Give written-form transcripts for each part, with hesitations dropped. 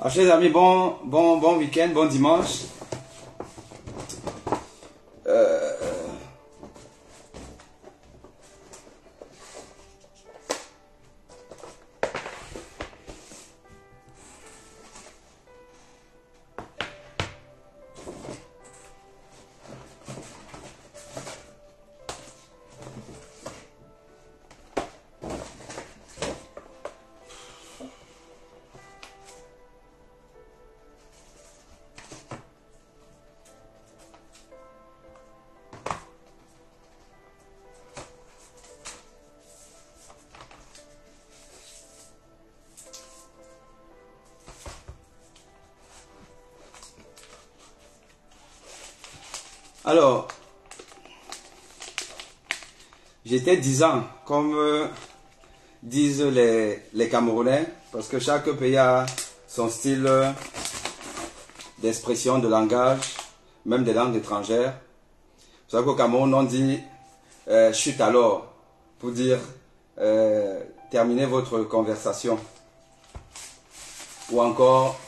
Alors, chers amis, bon week-end, bon dimanche. Alors, j'étais 10 ans, comme disent les Camerounais, parce que chaque pays a son style d'expression, de langage, même des langues étrangères. Vous savez qu'au Cameroun, on dit chute alors, pour dire terminez votre conversation. Ou encore,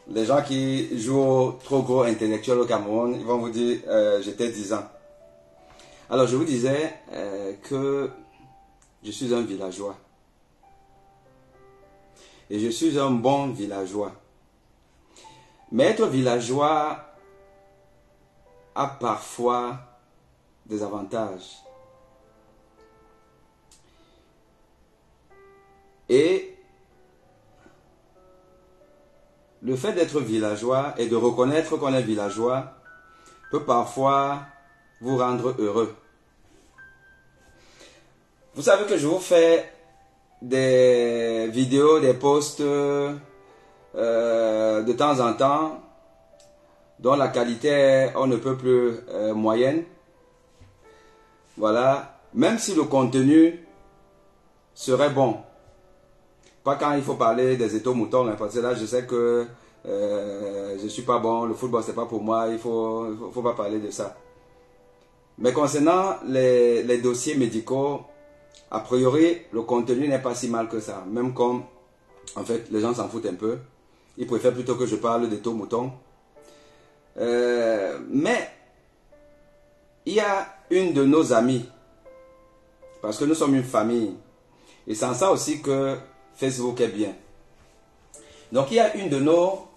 les gens qui jouent au trop gros intellectuel au Cameroun, ils vont vous dire j'étais 10 ans. Alors je vous disais que je suis un villageois. Et je suis un bon villageois. Mais être villageois a parfois des avantages. Et le fait d'être villageois et de reconnaître qu'on est villageois peut parfois vous rendre heureux. Vous savez que je vous fais des vidéos, des posts de temps en temps dont la qualité est on ne peut plus moyenne. Voilà. Même si le contenu serait bon. Pas quand il faut parler des étaux-moutons, hein, parce que là je sais que je suis pas bon, le football c'est pas pour moi, il faut pas parler de ça. Mais concernant les dossiers médicaux, a priori le contenu n'est pas si mal que ça. Même comme, en fait, les gens s'en foutent un peu. Ils préfèrent plutôt que je parle d'étaux-moutons. Mais, il y a une de nos amies, parce que nous sommes une famille, et c'est en ça aussi que Facebook est bien. Donc il y a une de nos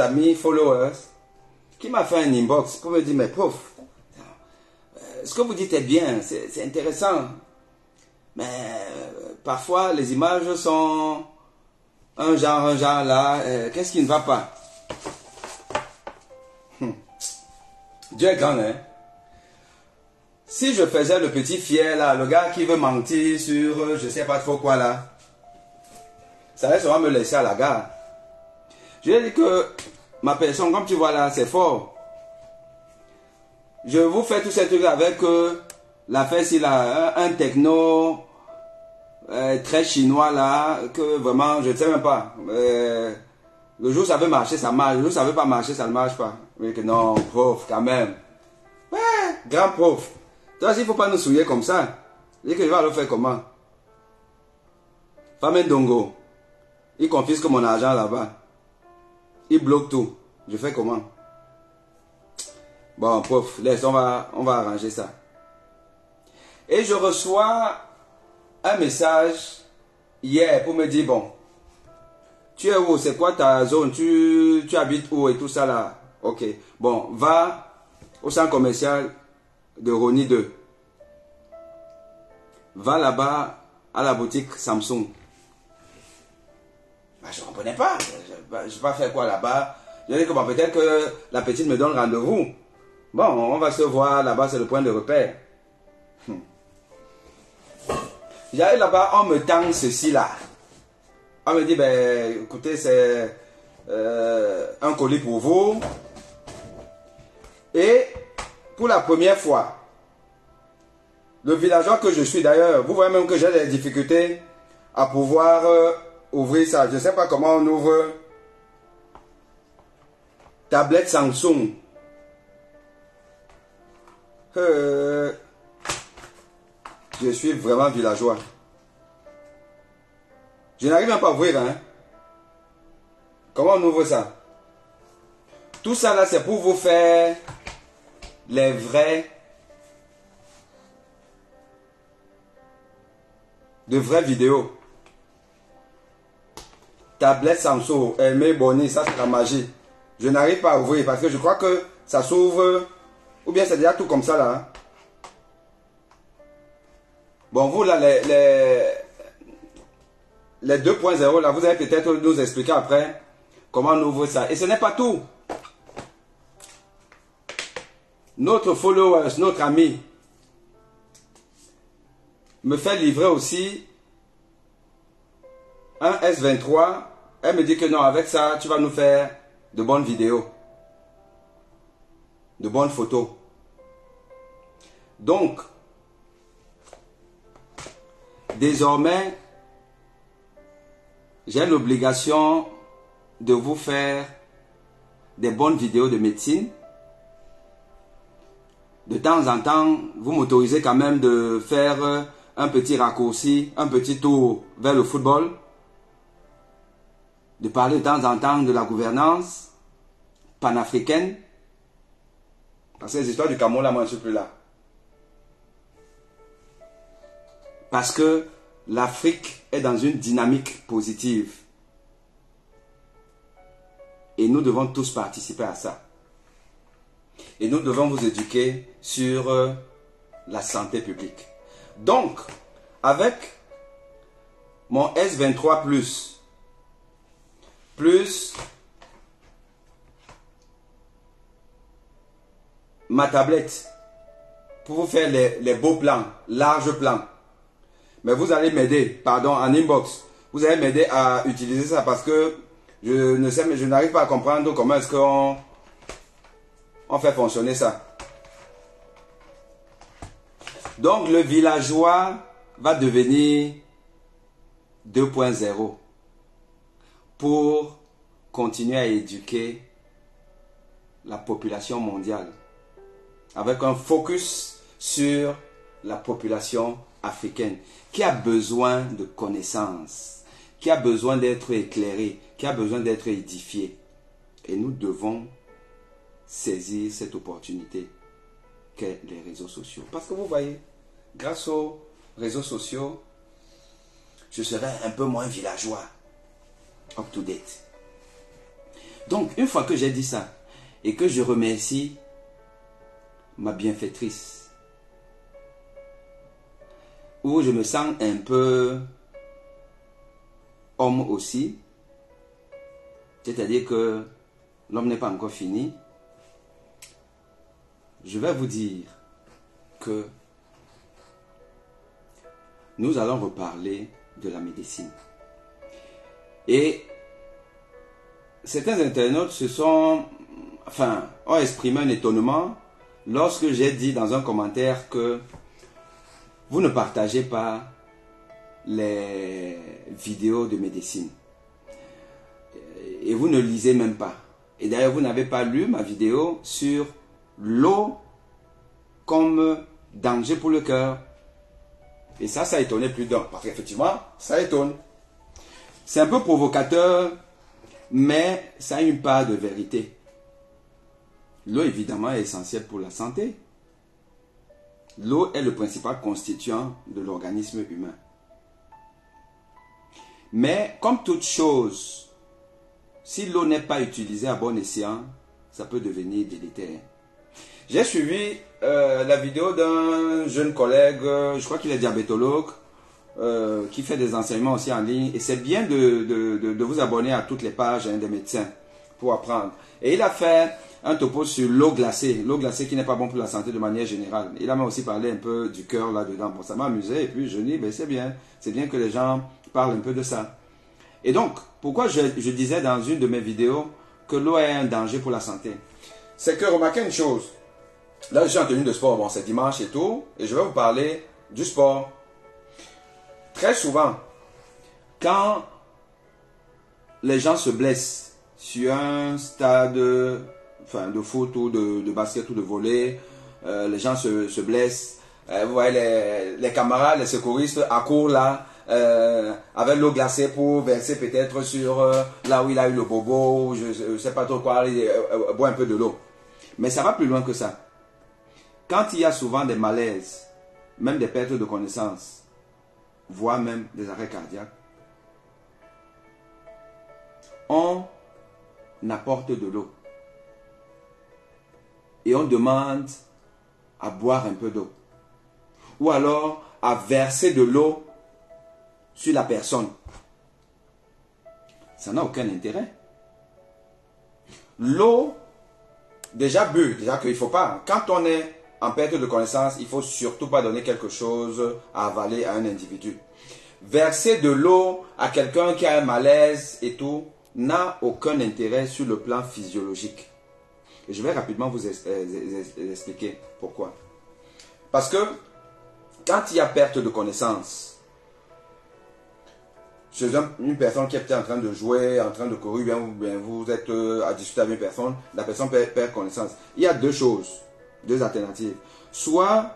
amis followers qui m'a fait un inbox pour me dire mais pauvre, ce que vous dites est bien, c'est intéressant, mais parfois les images sont un genre là, qu'est-ce qui ne va pas? Dieu est grand, hein? Si je faisais le petit fier là, le gars qui veut mentir sur je sais pas trop quoi là, ça allait sûrement me laisser à la gare. Je lui ai dit que ma personne, comme tu vois là, c'est fort. Je vous fais tous ces trucs avec la fesse, il a un techno très chinois là, que vraiment, je ne sais même pas. Le jour où ça veut marcher, ça marche. Le jour où ça ne veut pas marcher, ça ne marche pas. Mais que non, prof, quand même. Ouais, grand prof. Toi, il ne faut pas nous souiller comme ça. Je dis que je vais le faire comment? Femme Ndongo, il confisque mon argent là-bas. Il bloque tout. Je fais comment? Bon, prof, laisse, on va arranger ça. Et je reçois un message hier pour me dire, bon, tu es où? C'est quoi ta zone? Tu habites où et tout ça là? Ok. Bon, va au centre commercial de Rony 2. Va là-bas à la boutique Samsung. Bah, je ne comprenais pas. Je ne vais pas faire quoi là-bas. Je dis que bon, peut-être que la petite me donne rendez-vous. Bon, on va se voir là-bas, c'est le point de repère. J'arrive là-bas, on me tend ceci là. On me dit, ben écoutez, c'est un colis pour vous. Et pour la première fois, le villageois que je suis d'ailleurs, vous voyez même que j'ai des difficultés à pouvoir ouvrir ça. Je ne sais pas comment on ouvre tablette Samsung. Je suis vraiment villageois. Je n'arrive même pas à ouvrir. Hein. Comment on ouvre ça? Tout ça là, c'est pour vous faire les de vraies vidéos. Tablette Samsung, Aimé Bonny, ça c'est la magie. Je n'arrive pas à ouvrir parce que je crois que ça s'ouvre, ou bien c'est déjà tout comme ça là. Hein. Bon, vous là, les 2.0 là, vous allez peut-être nous expliquer après comment on ouvre ça. Et ce n'est pas tout. Notre followers, notre ami, me fait livrer aussi un S23. Elle me dit que non, avec ça, tu vas nous faire de bonnes vidéos, de bonnes photos. Donc, désormais, j'ai l'obligation de vous faire des bonnes vidéos de médecine. De temps en temps, vous m'autorisez quand même de faire un petit raccourci, un petit tour vers le football. De parler de temps en temps de la gouvernance panafricaine. Parce que les histoires du Cameroun, là, moi, je ne suis plus là. Parce que l'Afrique est dans une dynamique positive. Et nous devons tous participer à ça. Et nous devons vous éduquer sur la santé publique. Donc, avec mon S23 plus ma tablette pour vous faire les beaux plans, larges plans. Mais vous allez m'aider, pardon, en inbox. Vous allez m'aider à utiliser ça parce que je n'arrive pas à comprendre comment est-ce qu'on fait fonctionner ça. Donc le villageois va devenir 2.0 pour continuer à éduquer la population mondiale avec un focus sur la population africaine qui a besoin de connaissances, qui a besoin d'être éclairée, qui a besoin d'être édifiée. Et nous devons saisir cette opportunité qu'est les réseaux sociaux. Parce que vous voyez, grâce aux réseaux sociaux, je serai un peu moins villageois, up to date. Donc, une fois que j'ai dit ça, et que je remercie ma bienfaitrice, où je me sens un peu homme aussi, c'est-à-dire que l'homme n'est pas encore fini, je vais vous dire que nous allons reparler de la médecine. Et certains internautes ont exprimé un étonnement lorsque j'ai dit dans un commentaire que vous ne partagez pas les vidéos de médecine. Et vous ne lisez même pas. Et d'ailleurs, vous n'avez pas lu ma vidéo sur l'eau comme danger pour le cœur. Et ça a étonné plus d'un. Parce qu'effectivement, ça étonne. C'est un peu provocateur, mais ça a une part de vérité. L'eau, évidemment, est essentielle pour la santé. L'eau est le principal constituant de l'organisme humain. Mais comme toute chose, si l'eau n'est pas utilisée à bon escient, ça peut devenir délétère. J'ai suivi la vidéo d'un jeune collègue, je crois qu'il est diabétologue, qui fait des enseignements aussi en ligne. Et c'est bien de vous abonner à toutes les pages des médecins pour apprendre. Et il a fait un topo sur l'eau glacée qui n'est pas bon pour la santé de manière générale. Il a même aussi parlé un peu du cœur là-dedans. Bon, ça m'a amusé et puis je dis, ben, c'est bien que les gens parlent un peu de ça. Et donc, pourquoi je disais dans une de mes vidéos que l'eau est un danger pour la santé? C'est que remarquez une chose. Là, je suis en tenue de sport, bon, c'est dimanche et tout, et je vais vous parler du sport. Très souvent, quand les gens se blessent sur un stade de foot ou de basket ou de volley, les gens se blessent. Vous voyez les camarades, les secouristes accourent là avec l'eau glacée pour verser peut-être sur là où il a eu le bobo, ou je ne sais pas trop quoi, boire un peu de l'eau. Mais ça va plus loin que ça. Quand il y a souvent des malaises, même des pertes de connaissance, voire même des arrêts cardiaques, on apporte de l'eau. Et on demande à boire un peu d'eau. Ou alors à verser de l'eau sur la personne. Ça n'a aucun intérêt. L'eau, déjà bu, déjà qu'il ne faut pas. Quand on est en perte de connaissance, il ne faut surtout pas donner quelque chose à avaler à un individu. Verser de l'eau à quelqu'un qui a un malaise et tout, n'a aucun intérêt sur le plan physiologique. Et je vais rapidement vous expliquer pourquoi. Parce que quand il y a perte de connaissance, chez une personne qui est en train de jouer, en train de courir, bien vous êtes à discuter avec une personne, la personne perd connaissance. Il y a deux choses, deux alternatives. Soit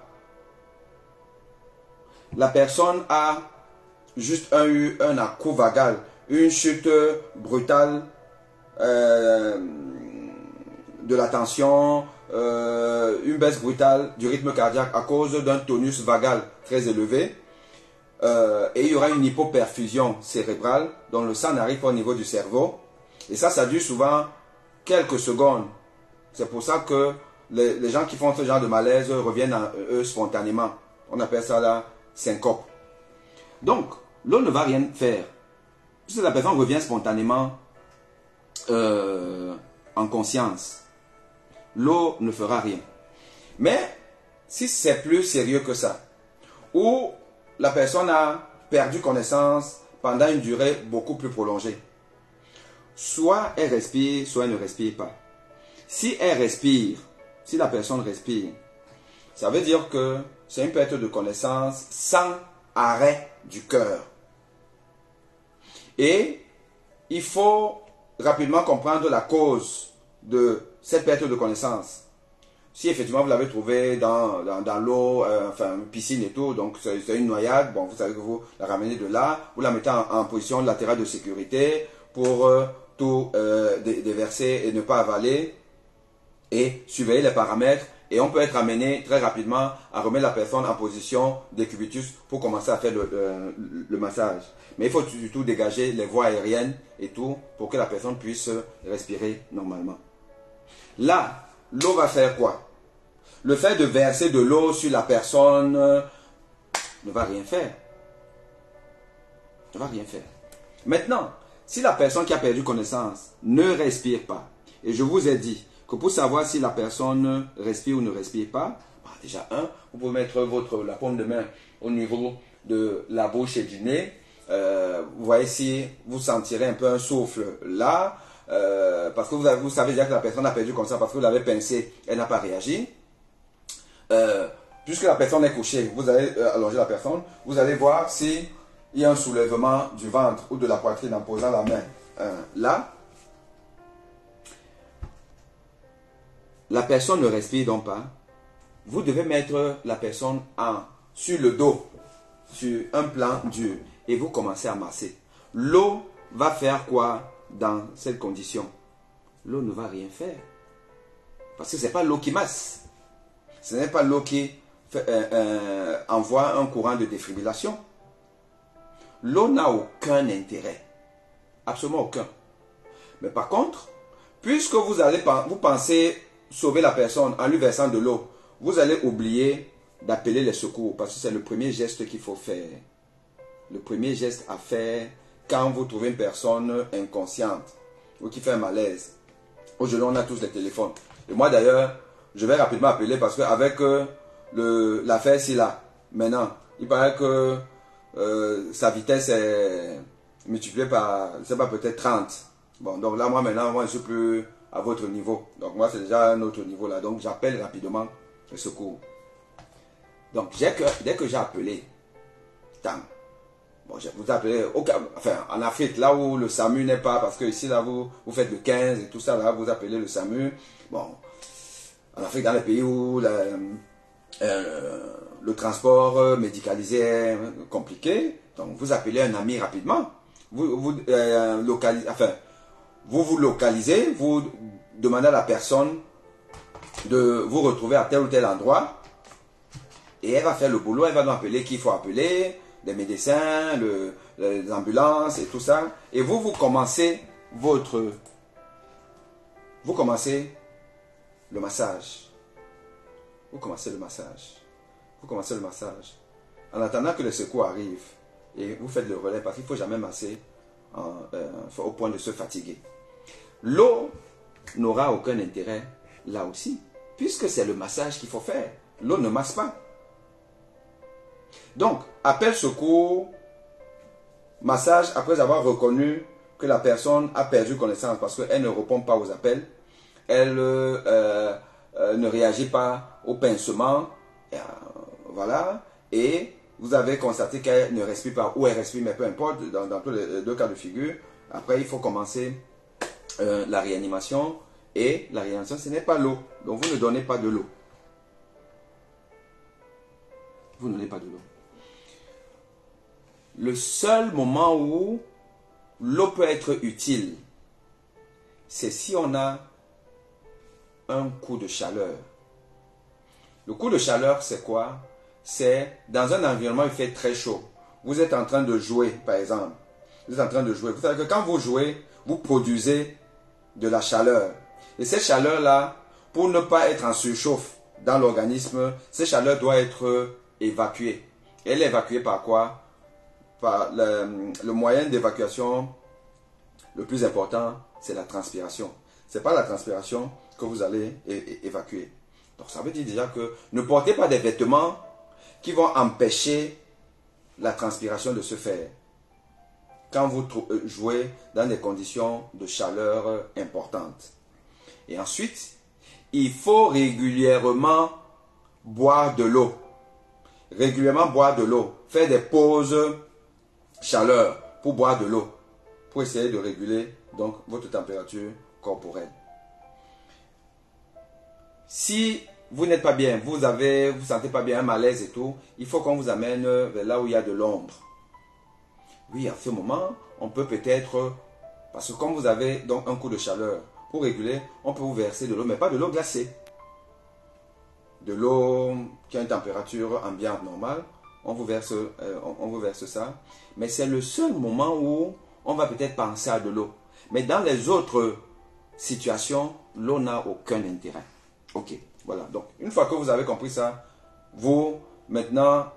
la personne a juste eu un à-coup vagal, une chute brutale de la tension, une baisse brutale du rythme cardiaque à cause d'un tonus vagal très élevé. Et il y aura une hypoperfusion cérébrale dont le sang n'arrive pas au niveau du cerveau. Et ça dure souvent quelques secondes. C'est pour ça que les gens qui font ce genre de malaise reviennent à eux spontanément. On appelle ça la syncope. Donc, l'eau ne va rien faire. Puisque la personne revient spontanément en conscience. L'eau ne fera rien. Mais, si c'est plus sérieux que ça, ou la personne a perdu connaissance pendant une durée beaucoup plus prolongée, soit elle respire, soit elle ne respire pas. Si elle respire, si la personne respire, ça veut dire que c'est une perte de connaissance sans arrêt du cœur. Et il faut rapidement comprendre la cause de cette perte de connaissance. Si effectivement vous l'avez trouvé dans l'eau, enfin une piscine et tout, donc c'est une noyade, bon vous savez que vous la ramenez de là, vous la mettez en position latérale de sécurité pour tout déverser et ne pas avaler et surveiller les paramètres. Et on peut être amené très rapidement à remettre la personne en position décubitus pour commencer à faire le massage. Mais il faut surtout dégager les voies aériennes et tout pour que la personne puisse respirer normalement. Là, l'eau va faire quoi? Le fait de verser de l'eau sur la personne ne va rien faire. Ne va rien faire. Maintenant, si la personne qui a perdu connaissance ne respire pas, et je vous ai dit que pour savoir si la personne respire ou ne respire pas, déjà vous pouvez mettre la paume de main au niveau de la bouche et du nez. Vous voyez si vous sentirez un peu un souffle là, parce que vous savez déjà que la personne a perdu conscience parce que vous l'avez pincé, elle n'a pas réagi. Puisque la personne est couchée, vous allez allonger la personne, vous allez voir s'il y a un soulèvement du ventre ou de la poitrine en posant la main là. La personne ne respire donc pas. Vous devez mettre la personne sur le dos, sur un plan dur, et vous commencez à masser. L'eau va faire quoi dans cette condition? L'eau ne va rien faire. Parce que ce n'est pas l'eau qui masse. Ce n'est pas l'eau qui envoie un courant de défibrillation. L'eau n'a aucun intérêt. Absolument aucun. Mais par contre, puisque vous pensez sauver la personne en lui versant de l'eau, vous allez oublier d'appeler les secours parce que c'est le premier geste qu'il faut faire. Le premier geste à faire quand vous trouvez une personne inconsciente ou qui fait un malaise. Aujourd'hui, on a tous les téléphones. Et moi d'ailleurs, je vais rapidement appeler parce qu'avec l'affaire là, maintenant, il paraît que sa vitesse est multipliée par, je ne sais pas, peut-être 30. Bon, donc là, moi je ne suis plus à votre niveau. Donc moi, c'est déjà un autre niveau là. Donc j'appelle rapidement le secours. Donc dès que j'ai appelé, bon, vous appelez, enfin en Afrique, là où le SAMU n'est pas, parce que ici là, vous faites le 15 et tout ça, là, vous appelez le SAMU. Bon, en Afrique, dans les pays où le transport médicalisé est compliqué, donc vous appelez un ami rapidement. Vous vous localisez, vous demandez à la personne de vous retrouver à tel ou tel endroit et elle va faire le boulot, elle va nous appeler qui il faut appeler, les médecins, les ambulances et tout ça. Et vous commencez le massage. Vous commencez le massage. Vous commencez le massage. En attendant que le secours arrive et vous faites le relais parce qu'il ne faut jamais masser au point de se fatiguer. L'eau n'aura aucun intérêt là aussi, puisque c'est le massage qu'il faut faire. L'eau ne masse pas. Donc, appel secours, massage après avoir reconnu que la personne a perdu connaissance parce qu'elle ne répond pas aux appels, elle ne réagit pas au pincement, voilà, et vous avez constaté qu'elle ne respire pas ou elle respire, mais peu importe, dans tous les deux cas de figure. Après, il faut commencer la réanimation, et la réanimation, ce n'est pas l'eau. Donc, vous ne donnez pas de l'eau. Vous ne donnez pas de l'eau. Le seul moment où l'eau peut être utile, c'est si on a un coup de chaleur. Le coup de chaleur, c'est quoi? C'est dans un environnement où il fait très chaud. Vous êtes en train de jouer, par exemple. Vous êtes en train de jouer. Vous savez que quand vous jouez, vous produisez de la chaleur. Et cette chaleur-là, pour ne pas être en surchauffe dans l'organisme, cette chaleur doit être évacuée. Elle est évacuée par quoi? Par le moyen d'évacuation le plus important, c'est la transpiration. Ce n'est pas la transpiration que vous allez évacuer. Donc ça veut dire déjà que ne portez pas des vêtements qui vont empêcher la transpiration de se faire quand vous jouez dans des conditions de chaleur importantes. Et ensuite, il faut régulièrement boire de l'eau. Régulièrement boire de l'eau. Faire des pauses chaleur pour boire de l'eau. Pour essayer de réguler donc votre température corporelle. Si vous n'êtes pas bien, vous sentez pas bien, un malaise et tout, il faut qu'on vous amène vers là où il y a de l'ombre. Oui, à ce moment, on peut peut-être, parce que comme vous avez donc un coup de chaleur, pour réguler, on peut vous verser de l'eau, mais pas de l'eau glacée. De l'eau qui a une température ambiante normale, on vous verse ça. Mais c'est le seul moment où on va peut-être penser à de l'eau. Mais dans les autres situations, l'eau n'a aucun intérêt. Ok, voilà. Donc, une fois que vous avez compris ça, vous, maintenant,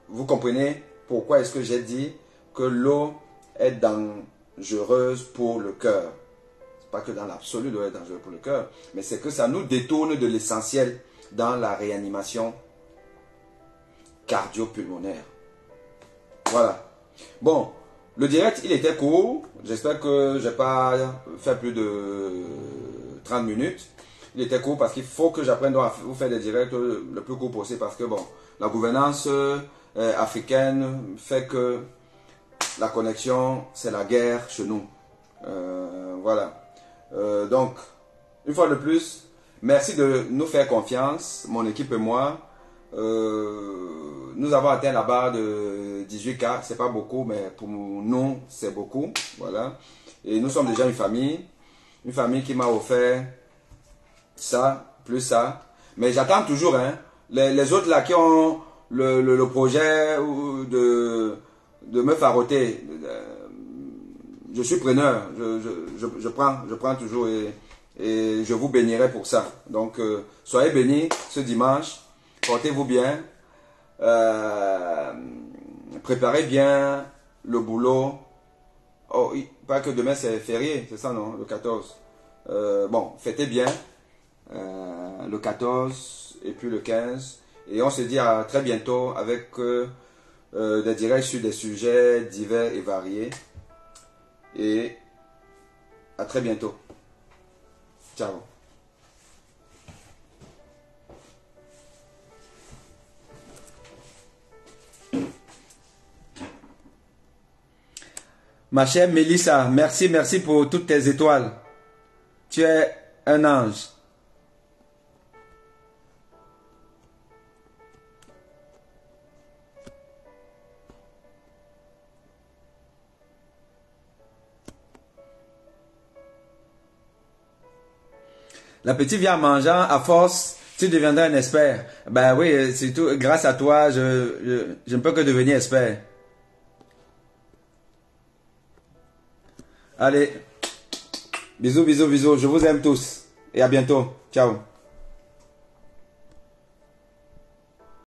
vous comprenez pourquoi est-ce que j'ai dit que l'eau est dangereuse pour le cœur. C'est pas que dans l'absolu, l'eau est dangereuse pour le cœur, mais c'est que ça nous détourne de l'essentiel dans la réanimation cardio-pulmonaire. Voilà. Bon, le direct, il était court. J'espère que je n'ai pas fait plus de 30 minutes. Il était court parce qu'il faut que j'apprenne à vous faire des directs le plus court possible parce que, bon, la gouvernance africaine fait que la connexion, c'est la guerre chez nous. Voilà. Donc, une fois de plus, merci de nous faire confiance, mon équipe et moi. Nous avons atteint la barre de 18K, c'est pas beaucoup, mais pour nous, c'est beaucoup. Voilà. Et nous sommes déjà une famille qui m'a offert ça, plus ça. Mais j'attends toujours, hein, les autres là qui ont le projet de me faroter. Je suis preneur, je prends toujours et je vous bénirai pour ça. Donc, soyez bénis ce dimanche, portez-vous bien, préparez bien le boulot. Oh, pas que demain c'est férié, c'est ça non, le 14. Bon, fêtez bien le 14 et puis le 15. Et on se dit à très bientôt avec des directs sur des sujets divers et variés. Et à très bientôt. Ciao. Ma chère Mélissa, merci pour toutes tes étoiles. Tu es un ange. La petite vie en mangeant, à force, tu deviendras un expert. Ben oui, c'est tout. Grâce à toi, je ne peux que devenir expert. Allez, bisous, bisous, bisous. Je vous aime tous. Et à bientôt. Ciao.